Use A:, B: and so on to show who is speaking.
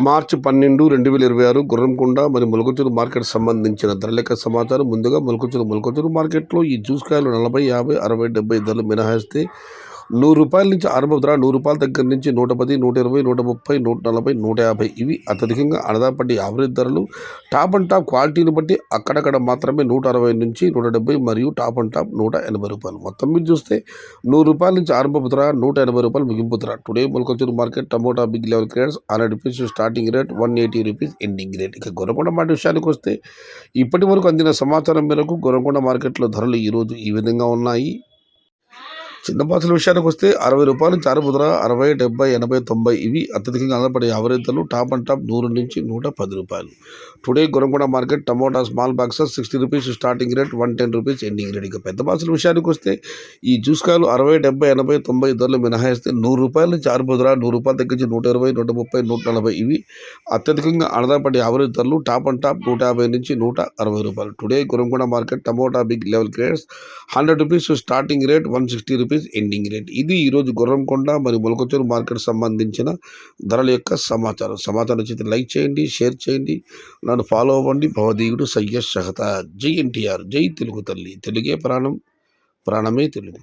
A: మార్చి 12, 2026 గుర్రంకొండ మరియు మొలకచూరు మార్కెట్ సంబంధించిన ధర లెక్క సమాచారం. ముందుగా మొలకచూరు మార్కెట్లో ఈ జ్యూస్ కాయలు 40, 50, 60, 70 ధరలు మినహాయిస్తే రూ. 100 నుంచి ఆరంభ ధర. రూ. 100 దగ్గర నుంచి 110, 120, 130, 140, 150 ఇవి అత్యధికంగా అడదాపడ్డ యావరేజ్ ధరలు. టాప్ అండ్ టాప్ క్వాలిటీని బట్టి అక్కడక్కడ మాత్రమే 160 నుంచి 170 మరియు టాప్ అండ్ టాప్ రూ. 180. మొత్తం మీద చూస్తే రూ. 100 నుంచి ఆరంభ ధర, రూ. 180 ముగింపు ధర. Today Molakalacheruvu market tomato big level crates ₹100 starting rate, ₹180 ending rate. ఇక గొర్రెకొండ మార్కెట్ విషయానికి వస్తే ఇప్పటి వరకు అందిన సమాచారం మేరకు గొర్రెకొండ మార్కెట్లో ధరలు ఈరోజు ఈ విధంగా ఉన్నాయి. చిన్న బాక్సుల విషయానికి వస్తే ₹60 నుంచి ఆరంభ ధర, 60, 70, 80, 90 ఇవి అత్యధికంగా ఆధారపడే యావరేజ్ ధరలు. టాప్ అండ్ టాప్ ₹100 నుంచి ₹110. Today Gurramkonda market tomato small boxes ₹60 starting rate, ₹110 ending rate. ఇక పెద్ద బాక్సుల విషయానికి వస్తే ఈ జ్యూస్ కాయలు 60, 70, 80, 90 ధరలు మినహాయిస్తే ₹100 నుంచి ఆరంభ ధర, ₹100 దగ్గర నుంచి 120, 130, 140 ఇవి అత్యధికంగా ఆధారపడే యావరేజ్ ధరలు. టాప్ అండ్ టాప్ ₹150 నుంచి ₹160. Today Gurramkonda market tomato big level crates ₹100 starting rate, ₹160 ending rate. ఇది ఈరోజు గుర్రంకొండ మరియు మొలకచూరు మార్కెట్ సంబంధించిన ధరల యొక్క సమాచారం నచ్చితే లైక్ చేయండి, షేర్ చేయండి, నన్ను ఫాలో అవ్వండి. భవదీయుడు సయ్యద్ షహతాజ్. జై ఎన్టీఆర్, జై తెలుగు తల్లి. తెలుగే ప్రాణం, ప్రాణమే తెలుగు.